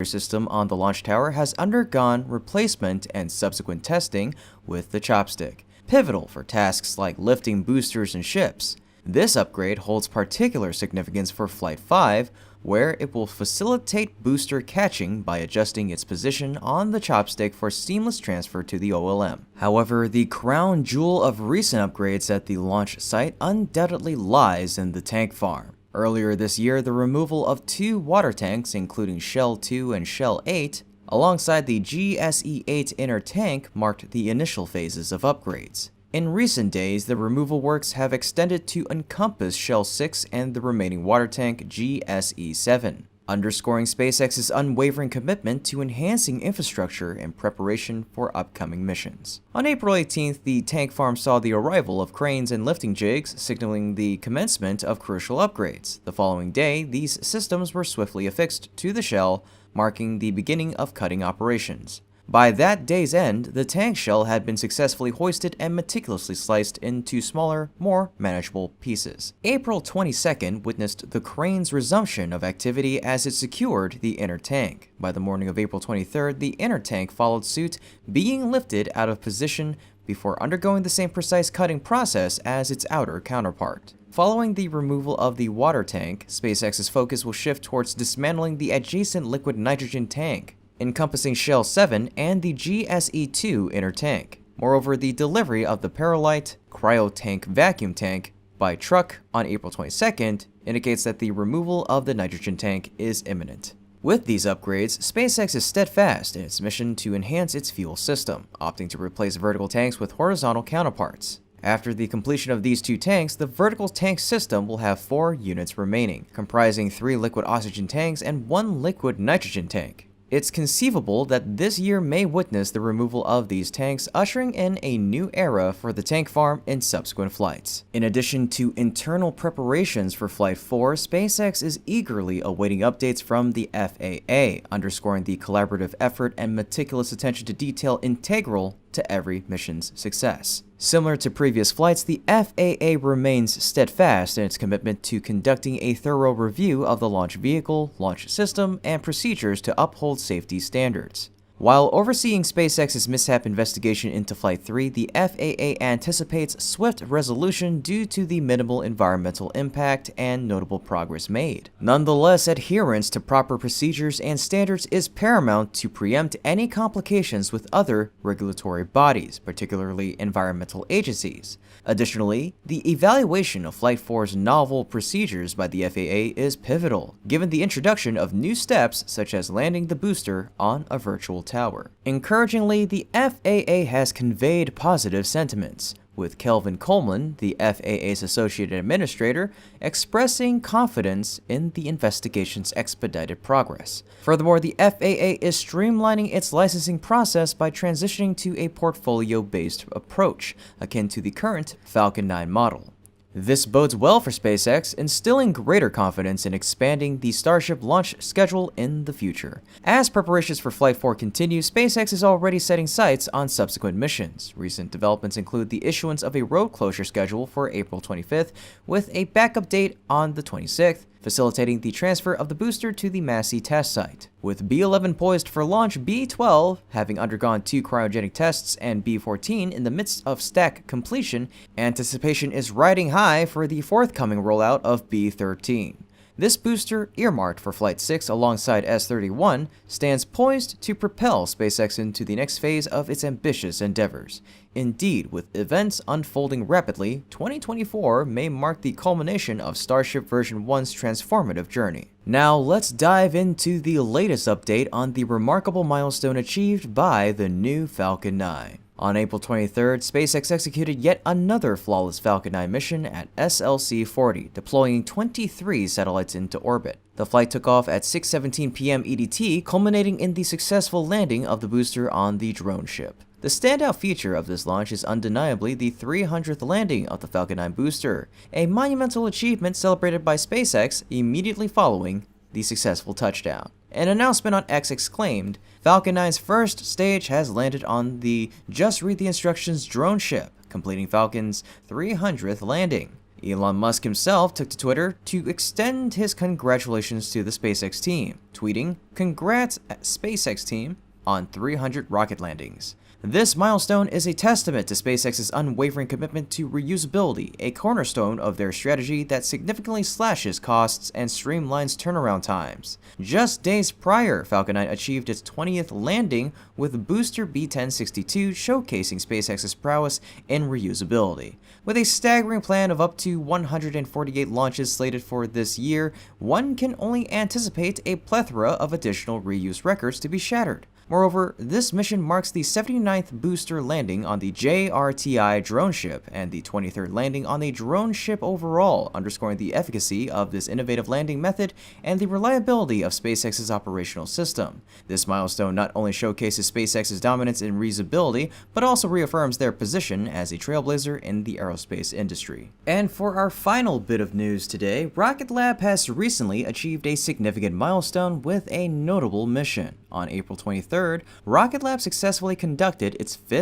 system on the launch tower has undergone replacement and subsequent testing with the chopstick, pivotal for tasks like lifting boosters and ships. This upgrade holds particular significance for Flight 5, where it will facilitate booster catching by adjusting its position on the chopstick for seamless transfer to the OLM. However, the crown jewel of recent upgrades at the launch site undoubtedly lies in the tank farm. Earlier this year, the removal of 2 water tanks, including Shell 2 and Shell 8, alongside the GSE-8 inner tank marked the initial phases of upgrades. In recent days, the removal works have extended to encompass Shell 6 and the remaining water tank GSE-7, underscoring SpaceX's unwavering commitment to enhancing infrastructure in preparation for upcoming missions. On April 18th, the tank farm saw the arrival of cranes and lifting jigs, signaling the commencement of crucial upgrades. The following day, these systems were swiftly affixed to the shell, marking the beginning of cutting operations. By that day's end, the tank shell had been successfully hoisted and meticulously sliced into smaller, more manageable pieces. April 22nd witnessed the crane's resumption of activity as it secured the inner tank. By the morning of April 23rd, the inner tank followed suit, being lifted out of position before undergoing the same precise cutting process as its outer counterpart. Following the removal of the water tank, SpaceX's focus will shift towards dismantling the adjacent liquid nitrogen tank, encompassing Shell 7 and the GSE-2 inner tank. Moreover, the delivery of the Paralite cryotank vacuum tank by truck on April 22nd indicates that the removal of the nitrogen tank is imminent. With these upgrades, SpaceX is steadfast in its mission to enhance its fuel system, opting to replace vertical tanks with horizontal counterparts. After the completion of these 2 tanks, the vertical tank system will have 4 units remaining, comprising 3 liquid oxygen tanks and 1 liquid nitrogen tank. It's conceivable that this year may witness the removal of these tanks, ushering in a new era for the tank farm in subsequent flights. In addition to internal preparations for Flight 4, SpaceX is eagerly awaiting updates from the FAA, underscoring the collaborative effort and meticulous attention to detail integral to every mission's success. Similar to previous flights, the FAA remains steadfast in its commitment to conducting a thorough review of the launch vehicle, launch system, and procedures to uphold safety standards. While overseeing SpaceX's mishap investigation into Flight 3, the FAA anticipates swift resolution due to the minimal environmental impact and notable progress made. Nonetheless, adherence to proper procedures and standards is paramount to preempt any complications with other regulatory bodies, particularly environmental agencies. Additionally, the evaluation of Flight 4's novel procedures by the FAA is pivotal, given the introduction of new steps such as landing the booster on a virtual tower. Encouragingly, the FAA has conveyed positive sentiments, with Kelvin Coleman, the FAA's Associate Administrator, expressing confidence in the investigation's expedited progress. Furthermore, the FAA is streamlining its licensing process by transitioning to a portfolio-based approach, akin to the current Falcon 9 model. This bodes well for SpaceX, instilling greater confidence in expanding the Starship launch schedule in the future. As preparations for Flight 4 continue, SpaceX is already setting sights on subsequent missions. Recent developments include the issuance of a road closure schedule for April 25th, with a backup date on the 26th, facilitating the transfer of the booster to the Massey test site. With B-11 poised for launch, B-12 having undergone 2 cryogenic tests and B-14 in the midst of stack completion, anticipation is riding high for the forthcoming rollout of B-13. This booster, earmarked for Flight 6 alongside S-31, stands poised to propel SpaceX into the next phase of its ambitious endeavors. Indeed, with events unfolding rapidly, 2024 may mark the culmination of Starship version 1's transformative journey. Now let's dive into the latest update on the remarkable milestone achieved by the new Falcon 9. On April 23rd, SpaceX executed yet another flawless Falcon 9 mission at SLC-40, deploying 23 satellites into orbit. The flight took off at 6:17 p.m. EDT, culminating in the successful landing of the booster on the drone ship. The standout feature of this launch is undeniably the 300th landing of the Falcon 9 booster, a monumental achievement celebrated by SpaceX immediately following the successful touchdown. An announcement on X exclaimed, "Falcon 9's first stage has landed on the Just Read the Instructions drone ship, completing Falcon's 300th landing." Elon Musk himself took to Twitter to extend his congratulations to the SpaceX team, tweeting, "Congrats, SpaceX team, on 300 rocket landings." This milestone is a testament to SpaceX's unwavering commitment to reusability, a cornerstone of their strategy that significantly slashes costs and streamlines turnaround times. Just days prior, Falcon 9 achieved its 20th landing with booster B-1062 showcasing SpaceX's prowess in reusability. With a staggering plan of up to 148 launches slated for this year, one can only anticipate a plethora of additional reuse records to be shattered. Moreover, this mission marks the 79th booster landing on the JRTI drone ship and the 23rd landing on a drone ship overall, underscoring the efficacy of this innovative landing method and the reliability of SpaceX's operational system. This milestone not only showcases SpaceX's dominance in reusability, but also reaffirms their position as a trailblazer in the aerospace industry. And for our final bit of news today, Rocket Lab has recently achieved a significant milestone with a notable mission. On April 23rd, Rocket Lab successfully conducted its 5th